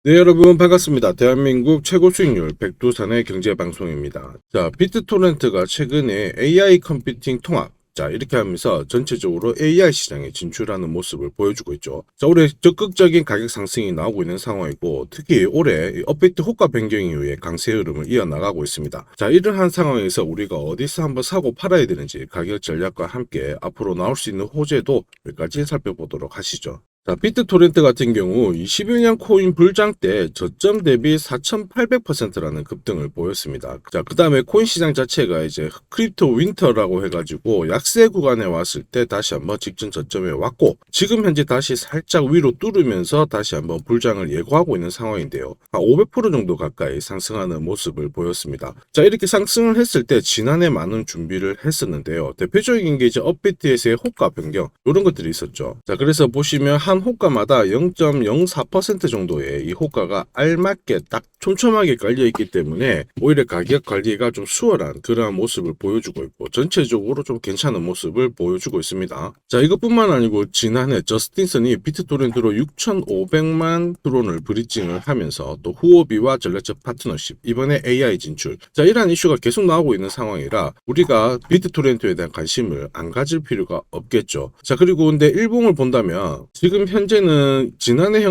네, 여러분 반갑습니다. 대한민국 최고 수익률 백두산의 경제방송입니다. 자, 비트토렌트가 최근에 AI 컴퓨팅 통합, 자, 이렇게 하면서 전체적으로 AI 시장에 진출하는 모습을 보여주고 있죠. 자, 올해 적극적인 가격 상승이 나오고 있는 상황이고, 특히 올해 이 업비트 호가 변경 이후에 강세 흐름을 이어나가고 있습니다. 자, 이러한 상황에서 우리가 어디서 한번 사고 팔아야 되는지 가격 전략과 함께 앞으로 나올 수 있는 호재도 몇 가지 살펴보도록 하시죠. 자, 비트토렌트 같은 경우 21년 코인 불장 때 저점 대비 4,800%라는 급등을 보였습니다. 자, 그 다음에 코인 시장 자체가 이제 크립토 윈터라고 해가지고 약세 구간에 왔을 때 다시 한번 직전 저점에 왔고, 지금 현재 다시 살짝 위로 뚫으면서 다시 한번 불장을 예고하고 있는 상황인데요. 한 500% 정도 가까이 상승하는 모습을 보였습니다. 자, 이렇게 상승을 했을 때 지난해 많은 준비를 했었는데요. 대표적인 게 이제 업비트에서의 호가 변경, 이런 것들이 있었죠. 자, 그래서 보시면 한 호가마다 0.04% 정도의 이 호가가 알맞게 딱 촘촘하게 깔려있기 때문에 오히려 가격 관리가 좀 수월한 그러한 모습을 보여주고 있고, 전체적으로 좀 괜찮은 모습을 보여주고 있습니다. 자, 이것뿐만 아니고 지난해 저스틴슨이 비트토렌트로 6,500만 드론을 브리징을 하면서 또 후오비와 전략적 파트너십, 이번에 AI 진출, 자, 이러한 이슈가 계속 나오고 있는 상황이라 우리가 비트토렌트에 대한 관심을 안 가질 필요가 없겠죠. 자, 그리고 근데 일봉을 본다면 지금 현재는 지난해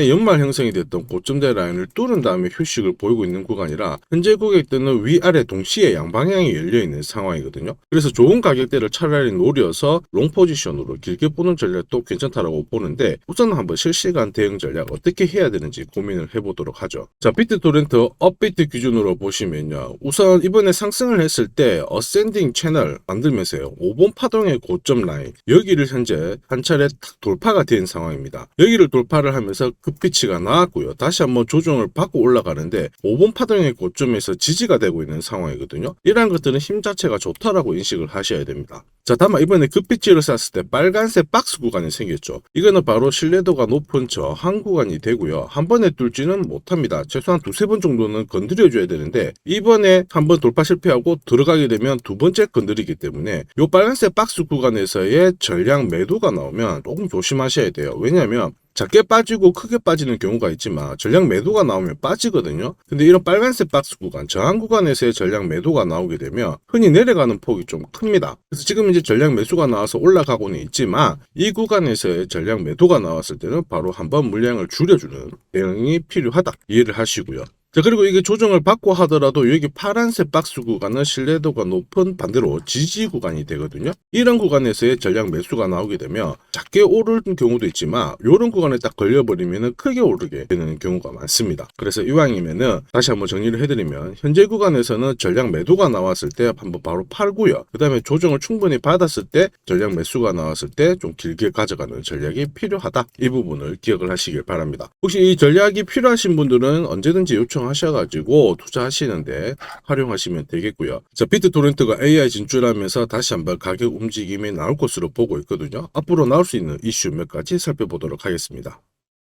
연말 형성이 됐던 고점대 라인을 뚫은 다음에 휴식을 보이고 있는 구간이라 현재 고객들은 위아래 동시에 양방향이 열려있는 상황이거든요. 그래서 좋은 가격대를 차라리 노려서 롱 포지션으로 길게 보는 전략도 괜찮다라고 보는데, 우선 한번 실시간 대응 전략 어떻게 해야 되는지 고민을 해보도록 하죠. 자, 비트토렌트 업비트 기준으로 보시면요, 우선 이번에 상승을 했을 때 어센딩 채널 만들면서요, 5번 파동의 고점 라인, 여기를 현재 한 차례 탁 돌파가 된 상황입니다. 여기를 돌파를 하면서 급비치가 나왔고요, 다시 한번 조정을 받고 올라가는데 5번 파동의 고점에서 지지가 되고 있는 상황이거든요. 이러한 것들은 힘 자체가 좋다라고 인식을 하셔야 됩니다. 자, 다만 이번에 급비치를 쐈을 때 빨간색 박스 구간이 생겼죠. 이거는 바로 신뢰도가 높은 저항 구간이 되고요, 한 번에 뚫지는 못합니다. 최소한 두세 번 정도는 건드려줘야 되는데, 이번에 한 번 돌파 실패하고 들어가게 되면 두 번째 건드리기 때문에 이 빨간색 박스 구간에서의 전량 매도가 나오면 조금 조심하셔야 돼요. 왜냐하면 작게 빠지고 크게 빠지는 경우가 있지만 전량 매도가 나오면 빠지거든요. 근데 이런 빨간색 박스 구간, 저항 구간에서의 전량 매도가 나오게 되면 흔히 내려가는 폭이 좀 큽니다. 그래서 지금 이제 전량 매수가 나와서 올라가고는 있지만, 이 구간에서의 전량 매도가 나왔을 때는 바로 한번 물량을 줄여주는 대응이 필요하다, 이해를 하시고요. 자, 그리고 이게 조정을 받고 하더라도 여기 파란색 박스 구간은 신뢰도가 높은 반대로 지지 구간이 되거든요. 이런 구간에서의 전량 매수가 나오게 되면 작게 오르는 경우도 있지만, 이런 구간에 딱 걸려버리면 크게 오르게 되는 경우가 많습니다. 그래서 이왕이면은 다시 한번 정리를 해드리면, 현재 구간에서는 전량 매도가 나왔을 때 한번 바로 팔고요, 그 다음에 조정을 충분히 받았을 때 전량 매수가 나왔을 때 좀 길게 가져가는 전략이 필요하다, 이 부분을 기억을 하시길 바랍니다. 혹시 이 전략이 필요하신 분들은 언제든지 하셔가지고 투자하시는데 활용하시면 되겠고요. 자, 비트토렌트가 AI 진출하면서 다시 한번 가격 움직임이 나올 것으로 보고 있거든요. 앞으로 나올 수 있는 이슈 몇 가지 살펴보도록 하겠습니다.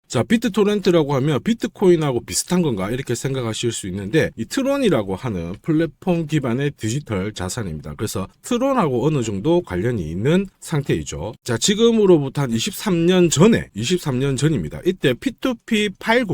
자, 비트토렌트라고 하면 비트코인하고 비슷한 건가 이렇게 생각하실 수 있는데, 이 트론이라고 하는 플랫폼 기반의 디지털 자산입니다. 그래서 트론하고 어느 정도 관련이 있는 상태이죠. 자, 지금으로부터 한 23년 전입니다. 이때 P2P 파일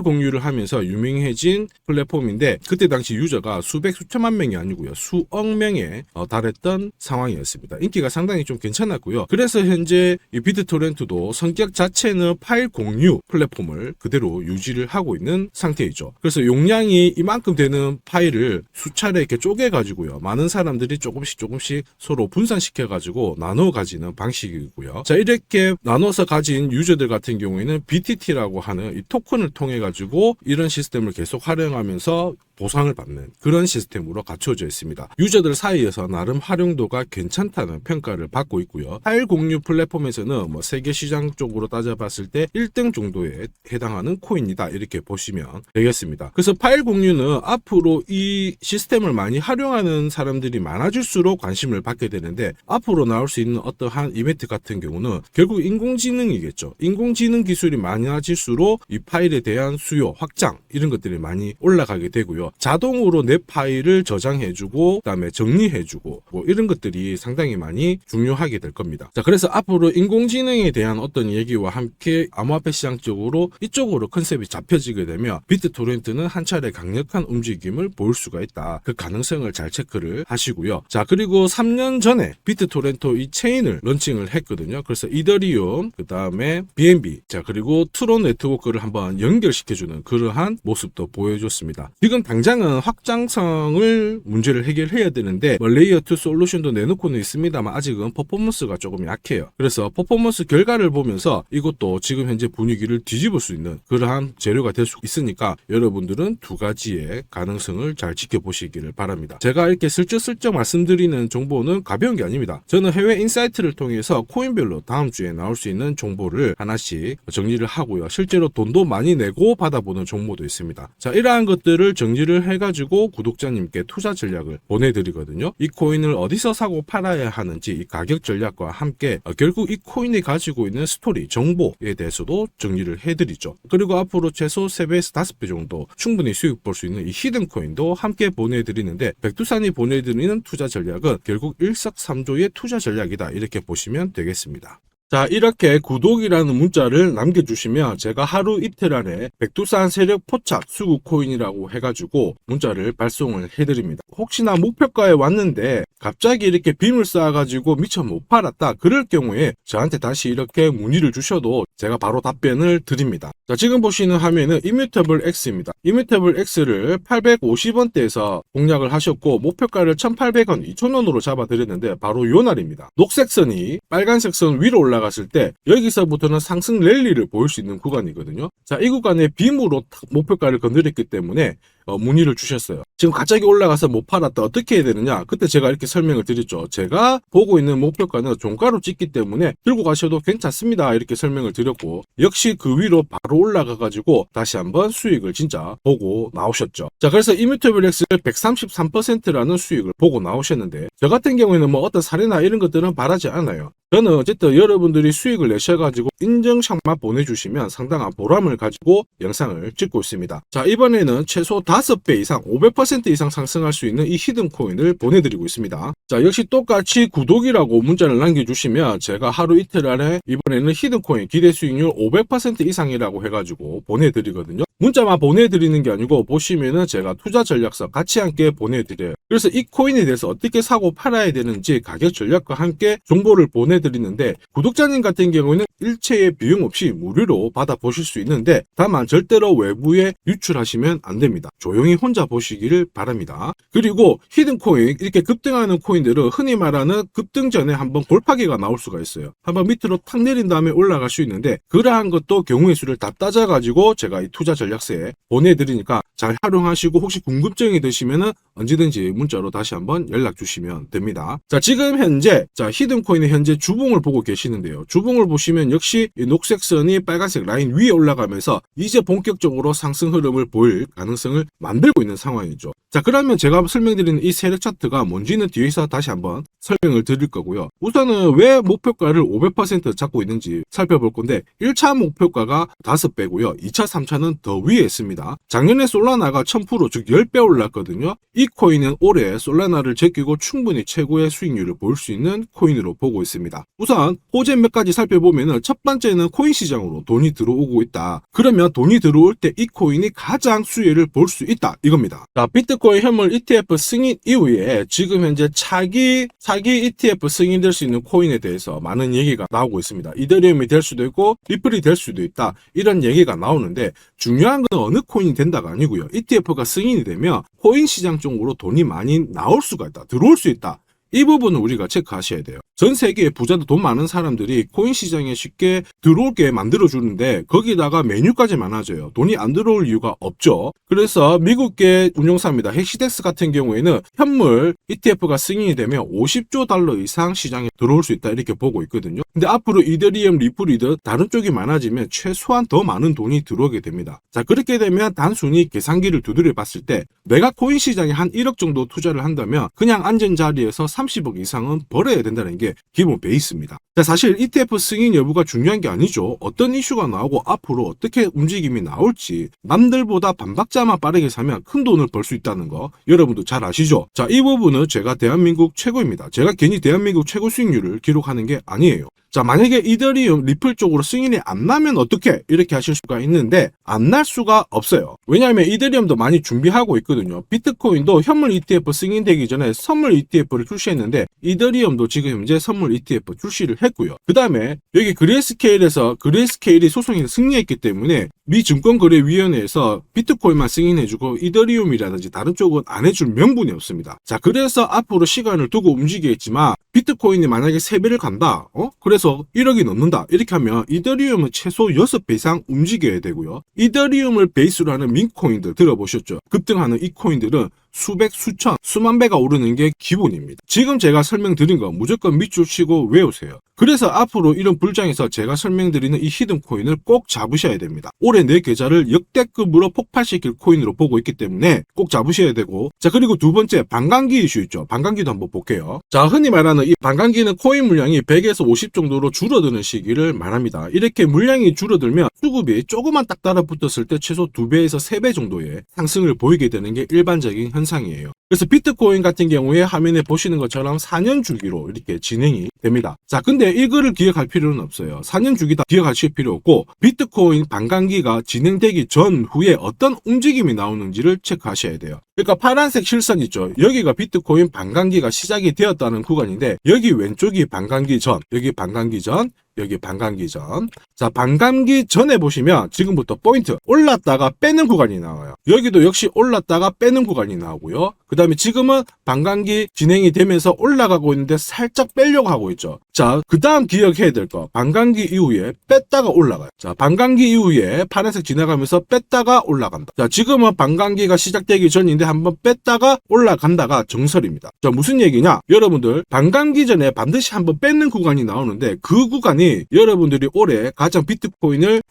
공유를 하면서 유명해진 플랫폼인데, 그때 당시 유저가 수천만 명이 아니고요, 수억 명에 달했던 상황이었습니다. 인기가 상당히 좀 괜찮았고요. 그래서 현재 이 비트토렌트도 성격 자체는 파일 공유 플랫폼을 그대로 유지를 하고 있는 상태이죠. 그래서 용량이 이만큼 되는 파일을 수차례 이렇게 쪼개 가지고요, 많은 사람들이 조금씩 서로 분산시켜 가지고 나눠 가지는 방식이고요. 자, 이렇게 나눠서 가진 유저들 같은 경우에는 BTT라고 하는 이 토큰을 통해 가지고 이런 시스템을 계속 활용하면서 보상을 받는 그런 시스템으로 갖춰져 있습니다. 유저들 사이에서 나름 활용도가 괜찮다는 평가를 받고 있고요. 파일 공유 플랫폼에서는 세계 시장 쪽으로 따져봤을 때 1등 정도에 해당하는 코인이다, 이렇게 보시면 되겠습니다. 그래서 파일 공유는 앞으로 이 시스템을 많이 활용하는 사람들이 많아질수록 관심을 받게 되는데, 앞으로 나올 수 있는 어떠한 이벤트 같은 경우는 결국 인공지능이겠죠. 인공지능 기술이 많아질수록 이 파일에 대한 수요 확장, 이런 것들이 많이 올라가게 되고요. 있고요. 자동으로 내 파일을 저장해주고 그다음에 정리해주고 뭐 이런 것들이 상당히 많이 중요하게 될 겁니다. 자, 그래서 앞으로 인공지능에 대한 어떤 얘기와 함께 암호화폐 시장 쪽으로 이쪽으로 컨셉이 잡혀지게 되면 비트토렌트는 한 차례 강력한 움직임을 보일 수가 있다. 그 가능성을 잘 체크를 하시고요. 자, 그리고 3년 전에 비트토렌토 이 체인을 런칭을 했거든요. 그래서 이더리움, 그 다음에 BNB, 자, 그리고 트론 네트워크를 한번 연결시켜주는 그러한 모습도 보여줬습니다. 지금 당장은 확장성을 문제를 해결해야 되는데 레이어 2 솔루션도 내놓고는 있습니다만 아직은 퍼포먼스가 조금 약해요. 그래서 퍼포먼스 결과를 보면서 이것도 지금 현재 분위기를 뒤집을 수 있는 그러한 재료가 될 수 있으니까 여러분들은 두 가지의 가능성을 잘 지켜보시기를 바랍니다. 제가 이렇게 슬쩍슬쩍 말씀드리는 정보는 가벼운 게 아닙니다. 저는 해외 인사이트를 통해서 코인별로 다음 주에 나올 수 있는 정보를 하나씩 정리를 하고요. 실제로 돈도 많이 내고 받아보는 정보도 있습니다. 자, 이러한 것들을 정리를 해가지고 구독자님께 투자 전략을 보내드리거든요. 이 코인을 어디서 사고 팔아야 하는지 이 가격 전략과 함께 결국 이 코인이 가지고 있는 스토리, 정보에 대해서도 정리를 해드리죠. 그리고 앞으로 최소 3배에서 5배 정도 충분히 수익 볼 수 있는 이 히든 코인도 함께 보내드리는데 백두산이 보내드리는 투자 전략은 결국 일석삼조의 투자 전략이다. 이렇게 보시면 되겠습니다. 자, 이렇게 구독이라는 문자를 남겨주시면 제가 하루 이틀 안에 백두산 세력 포착 수구 코인이라고 해가지고 문자를 발송을 해드립니다. 혹시나 목표가에 왔는데 갑자기 이렇게 빔을 쌓아가지고 미처 못 팔았다 그럴 경우에 저한테 다시 이렇게 문의를 주셔도 제가 바로 답변을 드립니다. 자, 지금 보시는 화면은 이뮤터블 X입니다. 이뮤터블 X를 850원대에서 공략을 하셨고 목표가를 1,800원, 2,000원으로 잡아드렸는데 바로 요 날입니다. 녹색 선이 빨간색 선 위로 올라갔을 때 여기서부터는 상승 랠리를 보일 수 있는 구간이거든요. 자, 이 구간에 빔으로 목표가를 건드렸기 때문에 문의를 주셨어요. 지금 갑자기 올라가서 못 팔았다 어떻게 해야 되느냐, 그때 제가 이렇게 설명을 드렸죠. 제가 보고 있는 목표가는 종가로 찍기 때문에 들고 가셔도 괜찮습니다 이렇게 설명을 드렸고, 역시 그 위로 바로 올라가 가지고 다시 한번 수익을 진짜 보고 나오셨죠. 자, 그래서 이뮤터블 X를 133%라는 수익을 보고 나오셨는데 저 같은 경우에는 뭐 어떤 사례나 이런 것들은 바라지 않아요. 저는 어쨌든 여러분들이 수익을 내셔가지고 인증샷만 보내주시면 상당한 보람을 가지고 영상을 찍고 있습니다. 자, 이번에는 최소 5배 이상 500% 이상 상승할 수 있는 이 히든 코인을 보내드리고 있습니다. 자, 역시 똑같이 구독이라고 문자를 남겨주시면 제가 하루 이틀 안에 이번에는 히든 코인 기대 수익률 500% 이상이라고 해가지고 보내드리거든요. 문자만 보내드리는 게 아니고 보시면은 제가 투자 전략서 같이 함께 보내드려요. 그래서 이 코인에 대해서 어떻게 사고 팔아야 되는지 가격 전략과 함께 정보를 보내드리는데 구독자님 같은 경우는 일체의 비용 없이 무료로 받아보실 수 있는데 다만 절대로 외부에 유출하시면 안 됩니다. 조용히 혼자 보시기를 바랍니다. 그리고 히든 코인, 이렇게 급등하는 코인들은 흔히 말하는 급등 전에 한번 골파기가 나올 수가 있어요. 한번 밑으로 탁 내린 다음에 올라갈 수 있는데 그러한 것도 경우의 수를 다 따져가지고 제가 이 투자 전략서에 보내드리니까 잘 활용하시고 혹시 궁금증이 드시면은 언제든지 문자로 다시 한번 연락 주시면 됩니다. 자, 지금 현재 히든 코인의 현재 주봉을 보고 계시는데요. 주봉을 보시면 역시 이 녹색 선이 빨간색 라인 위에 올라가면서 이제 본격적으로 상승 흐름을 보일 가능성을 만들고 있는 상황이죠. 자, 그러면 제가 설명드리는 이 세력 차트가 뭔지는 뒤에서 다시 한번 설명을 드릴 거고요. 우선은 왜 목표가를 500% 잡고 있는지 살펴볼 건데 1차 목표가가 5배고요. 2차, 3차는 더 위에 있습니다. 작년에 솔라나가 1000% 즉 10배 올랐거든요. 이 코인은 올해 솔라나를 제끼고 충분히 최고의 수익률을 볼 수 있는 코인으로 보고 있습니다. 우선 호재 몇 가지 살펴보면 첫 번째는 코인 시장으로 돈이 들어오고 있다. 그러면 돈이 들어올 때 이 코인이 가장 수혜를 볼 수 있다 이겁니다. 자, 비트코인 현물 ETF 승인 이후에 지금 현재 차기 ETF 승인될 수 있는 코인에 대해서 많은 얘기가 나오고 있습니다. 이더리움이 될 수도 있고 리플이 될 수도 있다 이런 얘기가 나오는데 중요한 건 어느 코인이 된다가 아니고요. ETF가 승인이 되면 코인 시장 쪽으로 돈이 많이 나올 수가 있다, 들어올 수 있다. 이 부분은 우리가 체크하셔야 돼요. 전 세계의 부자도 돈 많은 사람들이 코인 시장에 쉽게 들어올게 만들어주는데 거기다가 메뉴까지 많아져요. 돈이 안 들어올 이유가 없죠. 그래서 미국계 운용사입니다. 헥시덱스 같은 경우에는 현물 ETF가 승인이 되면 50조 달러 이상 시장에 들어올 수 있다 이렇게 보고 있거든요. 근데 앞으로 이더리움, 리플이든 다른 쪽이 많아지면 최소한 더 많은 돈이 들어오게 됩니다. 자, 그렇게 되면 단순히 계산기를 두드려 봤을 때 내가 코인 시장에 한 1억 정도 투자를 한다면 그냥 앉은 자리에서 30억 이상은 벌어야 된다는 게 게 기본 베이스입니다. 자, 사실 ETF 승인 여부가 중요한 게 아니죠. 어떤 이슈가 나오고 앞으로 어떻게 움직임이 나올지 남들보다 반박자만 빠르게 사면 큰 돈을 벌 수 있다는 거 여러분도 잘 아시죠? 자, 이 부분은 제가 대한민국 최고입니다. 제가 괜히 대한민국 최고 수익률을 기록하는 게 아니에요. 자, 만약에 이더리움, 리플 쪽으로 승인이 안 나면 어떻게? 이렇게 하실 수가 있는데 안 날 수가 없어요. 왜냐하면 이더리움도 많이 준비하고 있거든요. 비트코인도 현물 ETF 승인되기 전에 선물 ETF를 출시했는데 이더리움도 지금 현재 선물 ETF 출시를 했고요. 그 다음에 여기 그레이스케일에서 그레이스케일이 소송에 승리했기 때문에 미 증권거래위원회에서 비트코인만 승인해주고 이더리움이라든지 다른 쪽은 안 해줄 명분이 없습니다. 자, 그래서 앞으로 시간을 두고 움직이겠지만 비트코인이 만약에 3배를 간다. 그래서 1억이 넘는다. 이렇게 하면 이더리움은 최소 6배 이상 움직여야 되고요. 이더리움을 베이스로 하는 민코인들 들어보셨죠? 급등하는 이 코인들은 수백, 수천, 수만 배가 오르는 게 기본입니다. 지금 제가 설명드린 거 무조건 밑줄 치고 외우세요. 그래서 앞으로 이런 불장에서 제가 설명드리는 이 히든 코인을 꼭 잡으셔야 됩니다. 올해 내 계좌를 역대급으로 폭발시킬 코인으로 보고 있기 때문에 꼭 잡으셔야 되고, 자, 그리고 두 번째 반감기 이슈 있죠. 반감기도 한번 볼게요. 자, 흔히 말하는 이 반감기는 코인 물량이 100에서 50 정도로 줄어드는 시기를 말합니다. 이렇게 물량이 줄어들면 수급이 조금만 딱 달라붙었을 때 최소 2배에서 3배 정도의 상승을 보이게 되는 게 일반적인 현상이에요. 그래서 비트코인 같은 경우에 화면에 보시는 것처럼 4년 주기로 이렇게 진행이 됩니다. 자, 근데 이거를 기억할 필요는 없어요. 4년 주기 다 기억하실 필요 없고 비트코인 반감기가 진행되기 전후에 어떤 움직임이 나오는지를 체크하셔야 돼요. 그러니까 파란색 실선 있죠. 여기가 비트코인 반감기가 시작이 되었다는 구간인데 여기 왼쪽이 반감기 전, 여기 반감기 전, 여기 반감기 전. 자, 반감기 전에 보시면 지금부터 포인트 올랐다가 빼는 구간이 나와요. 여기도 역시 올랐다가 빼는 구간이 나오고요. 그 다음에 지금은 반감기 진행이 되면서 올라가고 있는데 살짝 빼려고 하고 있죠. 자, 그 다음 기억해야 될 거, 반감기 이후에 뺐다가 올라가요. 자, 반감기 이후에 파란색 지나가면서 뺐다가 올라간다. 자, 지금은 반감기가 시작되기 전인데 한번 뺐다가 올라간다가 정설입니다. 자, 무슨 얘기냐? 여러분들 반감기 전에 반드시 한번 뺏는 구간이 나오는데 그 구간이 여러분들이 올해 가장 비트코인을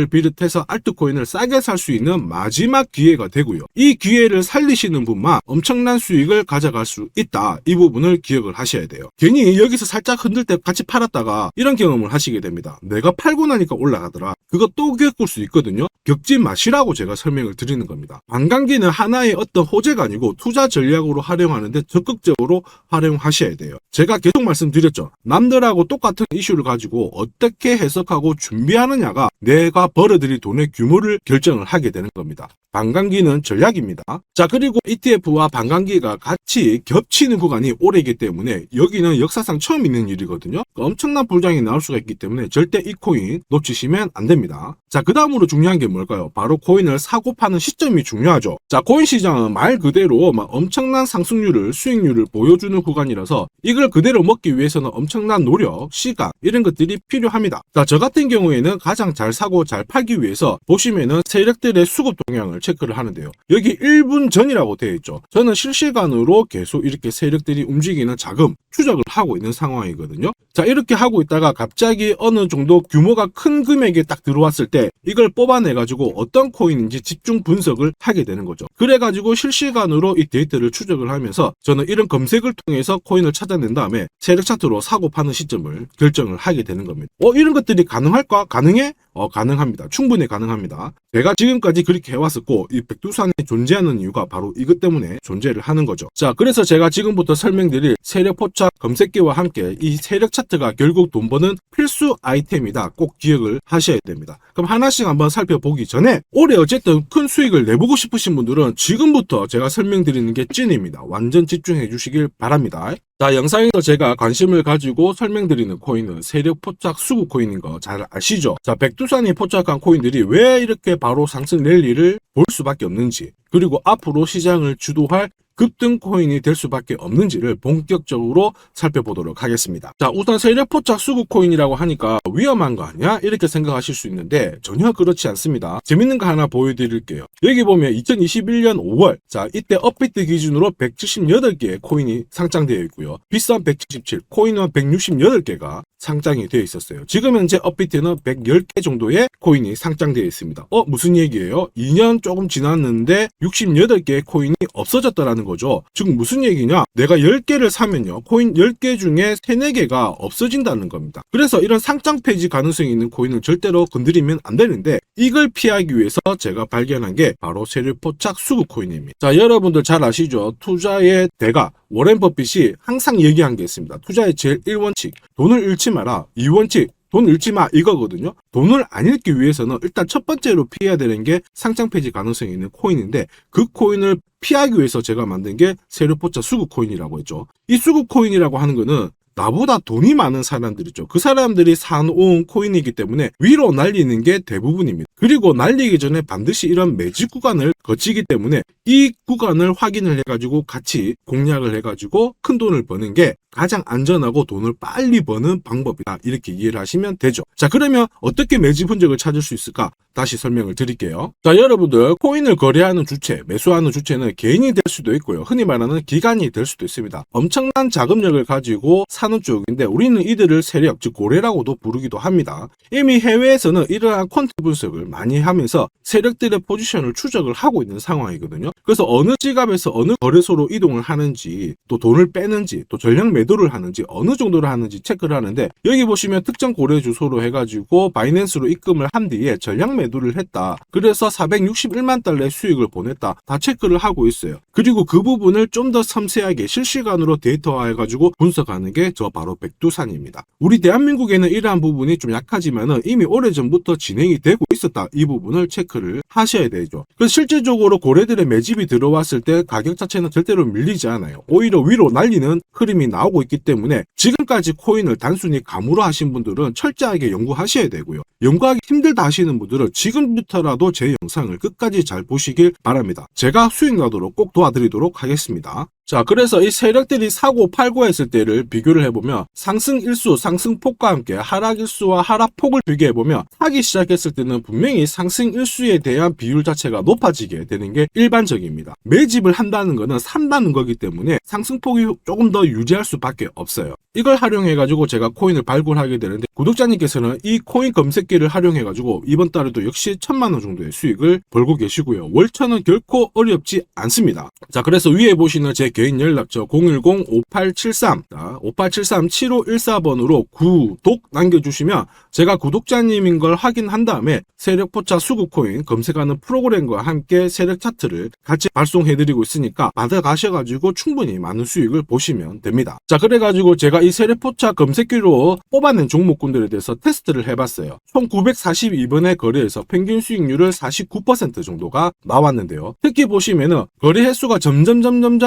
비롯해서 알트코인을 싸게 살 수 있는 마지막 기회가 되고요. 이 기회를 살리시는 분만 엄청난 수익을 가져갈 수 있다. 이 부분을 기억을 하셔야 돼요. 괜히 여기서 살짝 흔들 때 같이 팔았다가 이런 경험을 하시게 됩니다. 내가 팔고 나니까 올라가더라. 그거 또 겪을 수 있거든요. 겪지 마시라고 제가 설명을 드리는 겁니다. 반감기는 하나의 어떤 호재가 아니고 투자 전략으로 활용하는데 적극적으로 활용하셔야 돼요. 제가 계속 말씀드렸죠. 남들하고 똑같은 이슈를 가지고 어떻게 해석하고 준비하느냐가 내가 벌어들일 돈의 규모를 결정을 하게 되는 겁니다. 반감기는 전략입니다. 자, 그리고 ETF와 반감기가 같이 겹치는 구간이 올해이기 때문에 여기는 역사상 처음 있는 일이거든요. 엄청난 불장이 나올 수가 있기 때문에 절대 이 코인 놓치시면 안 됩니다. 자, 그 다음으로 중요한 게 뭘까요? 바로 코인을 사고 파는 시점이 중요하죠. 자, 코인 시장은 말 그대로 엄청난 상승률을, 수익률을 보여주는 구간이라서 이걸 그대로 먹기 위해서는 엄청난 노력, 시간 이런 것들이 필요합니다. 자, 저 같은 경우에는 가장 잘 사고 잘 팔기 위해서 보시면은 세력들의 수급 동향을 체크를 하는데요. 여기 1분 전이라고 되어 있죠. 저는 실시간으로 계속 이렇게 세력들이 움직이는 자금 추적을 하고 있는 상황이거든요. 자, 이렇게 하고 있다가 갑자기 어느 정도 규모가 큰 금액이 딱 들어왔을 때 이걸 뽑아내가지고 어떤 코인인지 집중 분석을 하게 되는 거죠. 그래가지고 실시간으로 이 데이터를 추적을 하면서 저는 이런 검색을 통해서 코인을 찾아낸 다음에 세력 차트로 사고 파는 시점을 결정을 하게 되는 겁니다. 이런 것들이 가능할까? 가능해? 가능합니다. 충분히 가능합니다. 제가 지금까지 그렇게 해왔었고 이 백두산이 존재하는 이유가 바로 이것 때문에 존재를 하는 거죠. 자, 그래서 제가 지금부터 설명드릴 세력 포착 검색기와 함께 이 세력 차트가 결국 돈 버는 필수 아이템이다. 꼭 기억을 하셔야 됩니다. 그럼 하나씩 한번 살펴보기 전에 올해 어쨌든 큰 수익을 내보고 싶으신 분들은 지금부터 제가 설명드리는 게 찐입니다. 완전 집중해 주시길 바랍니다. 자, 영상에서 제가 관심을 가지고 설명드리는 코인은 세력 포착 수급 코인인 거 잘 아시죠? 자, 백두산이 포착한 코인들이 왜 이렇게 바로 상승 랠리를 볼 수밖에 없는지, 그리고 앞으로 시장을 주도할 급등 코인이 될 수밖에 없는지를 본격적으로 살펴보도록 하겠습니다. 자, 우선 세력 포착 수급 코인이라고 하니까 위험한 거 아니야? 이렇게 생각하실 수 있는데 전혀 그렇지 않습니다. 재밌는 거 하나 보여드릴게요. 여기 보면 2021년 5월, 자, 이때 업비트 기준으로 178개의 코인이 상장되어 있고요. 비싼 177, 코인은 168개가 상장이 되어 있었어요. 지금 현재 업비트는 110개 정도의 코인이 상장되어 있습니다. 무슨 얘기예요? 2년 조금 지났는데 68개의 코인이 없어졌다라는 된다는 거죠. 즉 무슨 얘기냐? 내가 10개를 사면요, 코인 10개 중에 3, 4개가 없어진다는 겁니다. 그래서 이런 상장 폐지 가능성이 있는 코인을 절대로 건드리면 안 되는데, 이걸 피하기 위해서 제가 발견한 게 바로 세력포착 수급 코인입니다. 자, 여러분들 잘 아시죠? 투자의 대가 워렌 버핏이 항상 얘기한 게 있습니다. 투자의 제일 1원칙, 돈을 잃지 마라. 2원칙, 돈 잃지 마, 이거거든요. 돈을 안 잃기 위해서는 일단 첫 번째로 피해야 되는 게 상장 폐지 가능성이 있는 코인인데, 그 코인을 피하기 위해서 제가 만든 게 세력포착 수급 코인이라고 했죠. 이 수급 코인이라고 하는 거는 나보다 돈이 많은 사람들이죠. 그 사람들이 사놓은 코인이기 때문에 위로 날리는 게 대부분입니다. 그리고 날리기 전에 반드시 이런 매집 구간을 거치기 때문에 이 구간을 확인을 해가지고 같이 공략을 해가지고 큰 돈을 버는 게 가장 안전하고 돈을 빨리 버는 방법이다, 이렇게 이해를 하시면 되죠. 자, 그러면 어떻게 매집 흔적을 찾을 수 있을까? 다시 설명을 드릴게요. 자, 여러분들 코인을 거래하는 주체, 매수하는 주체는 개인이 될 수도 있고요, 흔히 말하는 기관이 될 수도 있습니다. 엄청난 자금력을 가지고 사는 쪽인데 우리는 이들을 세력, 즉 고래라고도 부르기도 합니다. 이미 해외에서는 이러한 퀀트 분석을 많이 하면서 세력들의 포지션을 추적을 하고 있는 상황이거든요. 그래서 어느 지갑에서 어느 거래소로 이동을 하는지, 또 돈을 빼는지, 또 전량 매도를 하는지, 어느 정도를 하는지 체크를 하는데, 여기 보시면 특정 거래 주소로 해가지고 바이낸스로 입금을 한 뒤에 전량 매도를 했다, 그래서 461만 달러의 수익을 보냈다, 다 체크를 하고 있어요. 그리고 그 부분을 좀 더 섬세하게 실시간으로 데이터화해가지고 분석하는 게 저 바로 백두산입니다. 우리 대한민국에는 이러한 부분이 좀 약하지만은 이미 오래전부터 진행이 되고 있었다, 이 부분을 체크를 하셔야 되죠. 그래서 실질적으로 고래들의 매집이 들어왔을 때 가격 자체는 절대로 밀리지 않아요. 오히려 위로 날리는 흐름이 나오고 있기 때문에 지금까지 코인을 단순히 감으로 하신 분들은 철저하게 연구하셔야 되고요. 연구하기 힘들다 하시는 분들은 지금부터라도 제 영상을 끝까지 잘 보시길 바랍니다. 제가 수익 나도록 꼭 도와드리도록 하겠습니다. 자, 그래서 이 세력들이 사고 팔고 했을 때를 비교를 해보면 상승일수, 상승폭과 함께 하락일수와 하락폭을 비교해보면 사기 시작했을 때는 분명히 상승일수에 대한 비율 자체가 높아지게 되는 게 일반적입니다. 매집을 한다는 거는 산다는 거기 때문에 상승폭이 조금 더 유지할 수밖에 없어요. 이걸 활용해가지고 제가 코인을 발굴하게 되는데, 구독자님께서는 이 코인 검색기를 활용해가지고 이번 달에도 역시 1000만 원 정도의 수익을 벌고 계시고요. 월천은 결코 어렵지 않습니다. 자, 그래서 위에 보시는 제 개인 연락처 010-5873-7514번으로 구독 남겨주시면 제가 구독자님인 걸 확인한 다음에 세력포착 수급코인 검색하는 프로그램과 함께 세력 차트를 같이 발송해드리고 있으니까 받아가셔가지고 충분히 많은 수익을 보시면 됩니다. 자, 그래가지고 제가 이 세력포착 검색기로 뽑아낸 종목군들에 대해서 테스트를 해봤어요. 총 942번의 거래에서 평균 수익률을 49% 정도가 나왔는데요. 특히 보시면은 거래 횟수가 점점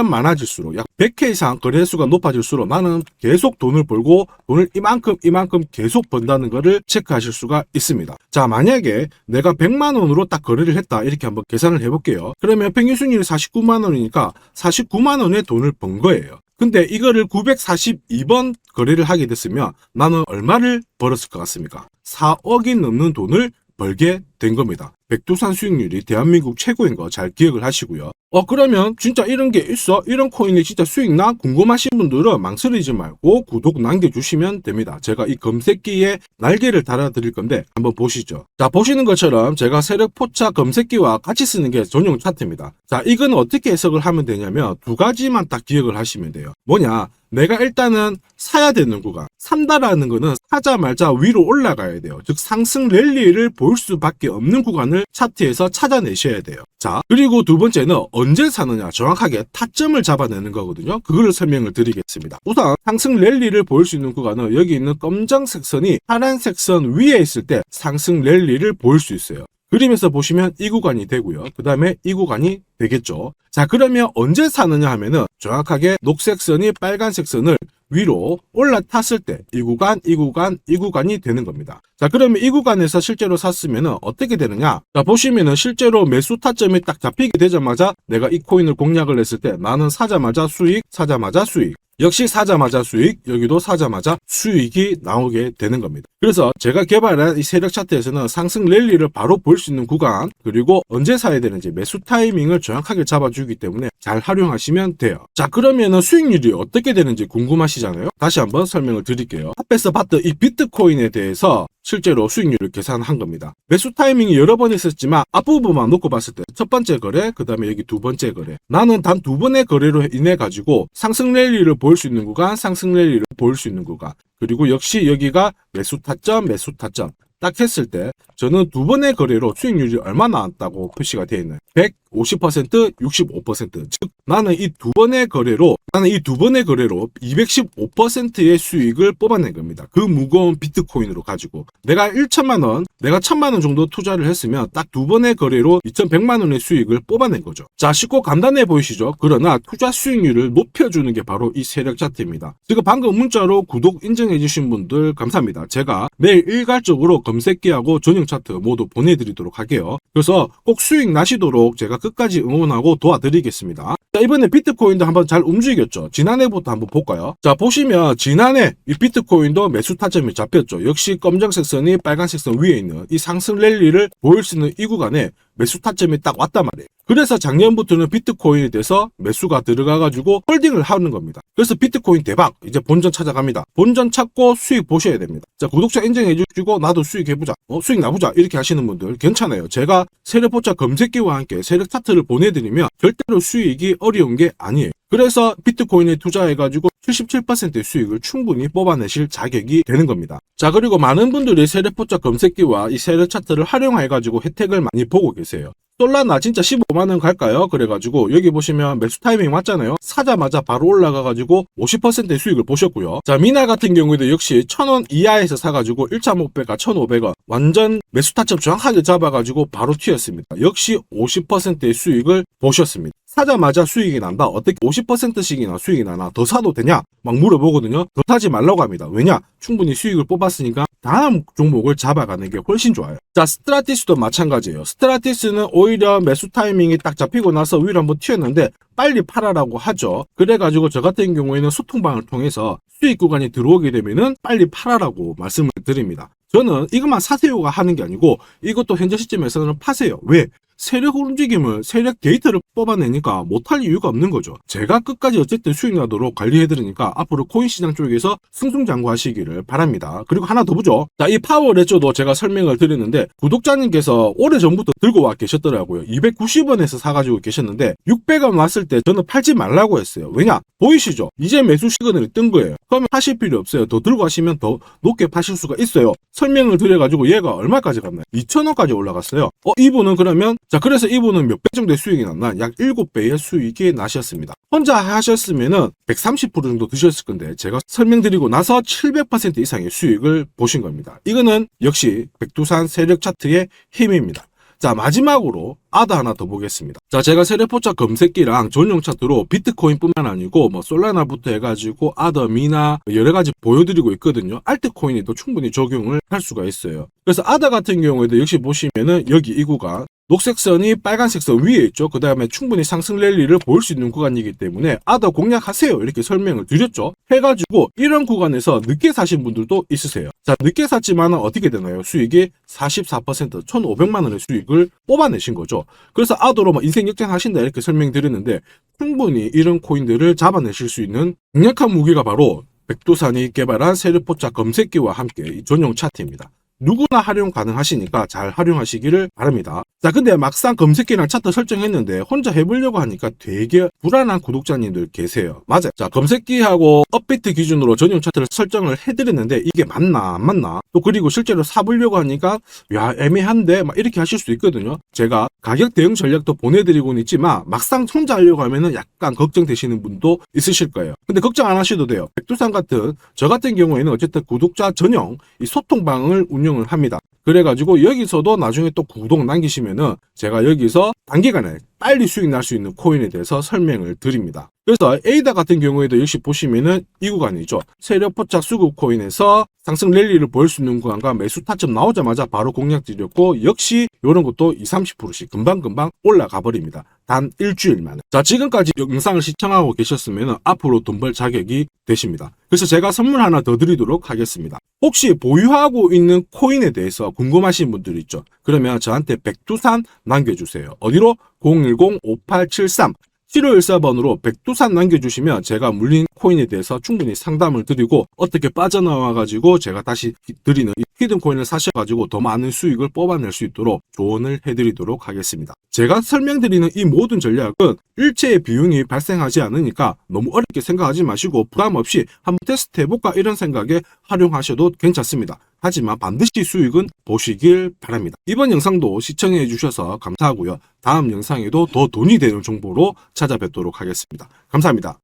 많아질수록 약 100회 이상 거래 횟수가 높아질수록 나는 계속 돈을 벌고 돈을 이만큼 계속 번다는 거를 체크하실 수가 있습니다. 자, 만약에 내가 100만 원으로 딱 거래를 했다, 이렇게 한번 계산을 해볼게요. 그러면 평균 수익률이 49만 원이니까 49만 원의 돈을 번 거예요. 근데 이거를 942번 거래를 하게 됐으면 나는 얼마를 벌었을 것 같습니까? 4억이 넘는 돈을 벌게 된 겁니다. 백두산 수익률이 대한민국 최고인 거 잘 기억을 하시고요. 그러면 진짜 이런 게 있어? 이런 코인이 진짜 수익 나? 궁금하신 분들은 망설이지 말고 구독 남겨주시면 됩니다. 제가 이 검색기에 날개를 달아드릴 건데 한번 보시죠. 자, 보시는 것처럼 제가 세력포착 검색기와 같이 쓰는 게 전용 차트입니다. 자, 이건 어떻게 해석을 하면 되냐면 두 가지만 딱 기억을 하시면 돼요. 뭐냐? 내가 일단은 사야 되는 구간, 산다라는 거는 사자마자 위로 올라가야 돼요. 즉 상승 랠리를 볼 수밖에 없는 구간을 차트에서 찾아내셔야 돼요. 자, 그리고 두 번째는 언제 사느냐, 정확하게 타점을 잡아내는 거거든요. 그거를 설명을 드리겠습니다. 우선 상승 랠리를 볼 수 있는 구간은 여기 있는 검정색 선이 파란색 선 위에 있을 때 상승 랠리를 볼 수 있어요. 그림에서 보시면 이 구간이 되고요. 그 다음에 이 구간이 되겠죠. 자, 그러면 언제 사느냐 하면은 정확하게 녹색 선이 빨간색 선을 위로 올라탔을 때 이 구간이 되는 겁니다. 자, 그러면 이 구간에서 실제로 샀으면은 어떻게 되느냐? 자, 보시면은 실제로 매수 타점이 딱 잡히게 되자마자 내가 이 코인을 공략을 했을 때 나는 사자마자 수익, 사자마자 수익. 역시 사자마자 수익, 여기도 사자마자 수익이 나오게 되는 겁니다. 그래서 제가 개발한 이 세력 차트에서는 상승 랠리를 바로 볼 수 있는 구간, 그리고 언제 사야 되는지 매수 타이밍을 정확하게 잡아주기 때문에 잘 활용하시면 돼요. 자, 그러면은 수익률이 어떻게 되는지 궁금하시잖아요. 다시 한번 설명을 드릴게요. 앞에서 봤던 이 비트코인에 대해서 실제로 수익률을 계산한 겁니다. 매수 타이밍이 여러 번 있었지만 앞부분만 놓고 봤을 때 첫 번째 거래, 그 다음에 여기 두 번째 거래. 나는 단 두 번의 거래로 인해 가지고 상승 랠리를 보일 수 있는 구간, 상승 랠리를 보일 수 있는 구간. 그리고 역시 여기가 매수 타점, 매수 타점. 딱 했을 때 저는 두 번의 거래로 수익률이 얼마나 나왔다고 표시가 되어 있는 150%, 65%. 즉 나는 이 두 번의 거래로 215%의 수익을 뽑아낸 겁니다. 그 무거운 비트코인으로 가지고 내가 1천만 원, 내가 1,000만 원 정도 투자를 했으면 딱 두 번의 거래로 2,100만 원의 수익을 뽑아낸 거죠. 자, 쉽고 간단해 보이시죠? 그러나 투자 수익률을 높여주는 게 바로 이 세력 차트입니다. 지금 방금 문자로 구독 인정해 주신 분들 감사합니다. 제가 매일 일괄적으로 검색기하고 전용 차트 모두 보내드리도록 할게요. 그래서 꼭 수익 나시도록 제가 끝까지 응원하고 도와드리겠습니다. 자, 이번에 비트코인도 한번 잘 움직였죠. 지난해부터 한번 볼까요? 자, 보시면 지난해 이 비트코인도 매수 타점이 잡혔죠. 역시 검정색 선이 빨간색 선 위에 있는 이 상승 랠리를 보일 수 있는 이 구간에 매수 타점이 딱 왔단 말이에요. 그래서 작년부터는 비트코인에 대해서 매수가 들어가가지고 홀딩을 하는 겁니다. 그래서 비트코인 대박, 이제 본전 찾아갑니다. 본전 찾고 수익 보셔야 됩니다. 자, 구독자 인정해주시고 나도 수익 해보자, 수익 나보자 이렇게 하시는 분들 괜찮아요. 제가 세력포차 검색기와 함께 세력 차트를 보내드리면 절대로 수익이 어려운 게 아니에요. 그래서 비트코인에 투자해가지고 77%의 수익을 충분히 뽑아내실 자격이 되는 겁니다. 자, 그리고 많은 분들이 세력포차 검색기와 이 세력 차트를 활용해가지고 혜택을 많이 보고 계세요. 솔라나 진짜 15만원 갈까요? 그래가지고 여기 보시면 매수 타이밍 맞잖아요. 사자마자 바로 올라가가지고 50%의 수익을 보셨고요. 자, 미나 같은 경우에도 역시 1,000원 이하에서 사가지고 1,500가 1,500원 완전 매수 타점 정확하게 잡아가지고 바로 튀었습니다. 역시 50%의 수익을 보셨습니다. 사자마자 수익이 난다. 어떻게 50%씩이나 수익이 나나? 더 사도 되냐? 막 물어보거든요. 더 사지 말라고 합니다. 왜냐? 충분히 수익을 뽑았으니까 다음 종목을 잡아가는 게 훨씬 좋아요. 자, 스트라티스도 마찬가지예요. 스트라티스는 오히려 매수 타이밍이 딱 잡히고 나서 위로 한번 튀었는데 빨리 팔아라고 하죠. 그래가지고 저 같은 경우에는 소통방을 통해서 수익 구간이 들어오게 되면은 빨리 팔아라고 말씀을 드립니다. 저는 이것만 사세요가 하는 게 아니고 이것도 현재 시점에서는 파세요. 왜? 세력 움직임을, 세력 데이터를 뽑아내니까 못할 이유가 없는 거죠. 제가 끝까지 어쨌든 수익 나도록 관리해드리니까 앞으로 코인 시장 쪽에서 승승장구하시기를 바랍니다. 그리고 하나 더 보죠. 자, 이 파워레저도 제가 설명을 드렸는데 구독자님께서 오래전부터 들고 와 계셨더라고요. 290원에서 사가지고 계셨는데 600원 왔을 때 저는 팔지 말라고 했어요. 왜냐? 보이시죠? 이제 매수 시그널이 뜬 거예요. 그러면 하실 필요 없어요. 더 들고 가시면 더 높게 파실 수가 있어요. 설명을 드려가지고 얘가 얼마까지 갔나요? 2,000원까지 올라갔어요. 이분은 그러면 자, 그래서 이분은 몇 배 정도의 수익이 났나? 약 7배의 수익이 나셨습니다. 혼자 하셨으면은 130% 정도 드셨을 건데 제가 설명드리고 나서 700% 이상의 수익을 보신 겁니다. 이거는 역시 백두산 세력 차트의 힘입니다. 자, 마지막으로 아더 하나 더 보겠습니다. 자, 제가 세력포차 검색기랑 전용 차트로 비트코인뿐만 아니고 뭐 솔라나부터 해가지고 아더, 미나 여러 가지 보여드리고 있거든요. 알트코인에도 충분히 적용을 할 수가 있어요. 그래서 아더 같은 경우에도 역시 보시면은 여기 이 구간 녹색 선이 빨간색 선 위에 있죠. 그 다음에 충분히 상승 랠리를 보일 수 있는 구간이기 때문에 아더 공략하세요 이렇게 설명을 드렸죠. 해가지고 이런 구간에서 늦게 사신 분들도 있으세요. 자, 늦게 샀지만 어떻게 되나요? 수익이 44% 1,500만 원의 수익을 뽑아내신 거죠. 그래서 아더로 뭐 인생 역전하신다 이렇게 설명드렸는데 충분히 이런 코인들을 잡아내실 수 있는 강력한 무기가 바로 백두산이 개발한 세력포차 검색기와 함께 이 전용 차트입니다. 누구나 활용 가능하시니까 잘 활용하시기를 바랍니다. 자, 근데 막상 검색기랑 차트 설정했는데 혼자 해보려고 하니까 되게 불안한 구독자님들 계세요. 맞아요. 자, 검색기하고 업비트 기준으로 전용 차트를 설정을 해드렸는데 이게 맞나 안 맞나? 또 그리고 실제로 사보려고 하니까 야, 애매한데 막 이렇게 하실 수 있거든요. 제가 가격 대응 전략도 보내드리고는 있지만 막상 혼자 하려고 하면은 약간 걱정되시는 분도 있으실 거예요. 근데 걱정 안 하셔도 돼요. 백두산 같은 저 같은 경우에는 어쨌든 구독자 전용 이 소통방을 운영을 합니다. 그래가지고 여기서도 나중에 또 구독 남기시면은 제가 여기서 단기간에 빨리 수익 날 수 있는 코인에 대해서 설명을 드립니다. 그래서 에이다 같은 경우에도 역시 보시면은 이 구간이죠. 세력포차 수급 코인에서 상승 랠리를 보일 수 있는 구간과 매수 타점 나오자마자 바로 공략 드렸고 역시 이런 것도 20-30%씩 금방금방 올라가 버립니다. 단 일주일 만에. 자, 지금까지 영상을 시청하고 계셨으면 앞으로 돈 벌 자격이 되십니다. 그래서 제가 선물 하나 더 드리도록 하겠습니다. 혹시 보유하고 있는 코인에 대해서 궁금하신 분들 있죠? 그러면 저한테 백두산 남겨주세요. 어디로? 010-5873 7514번으로 백두산 남겨주시면 제가 물린 코인에 대해서 충분히 상담을 드리고 어떻게 빠져나와가지고 제가 다시 드리는 이 히든 코인을 사셔가지고 더 많은 수익을 뽑아낼 수 있도록 조언을 해드리도록 하겠습니다. 제가 설명드리는 이 모든 전략은 일체의 비용이 발생하지 않으니까 너무 어렵게 생각하지 마시고 부담 없이 한번 테스트 해볼까 이런 생각에 활용하셔도 괜찮습니다. 하지만 반드시 수익은 보시길 바랍니다. 이번 영상도 시청해 주셔서 감사하고요. 다음 영상에도 더 돈이 되는 정보로 찾아뵙도록 하겠습니다. 감사합니다.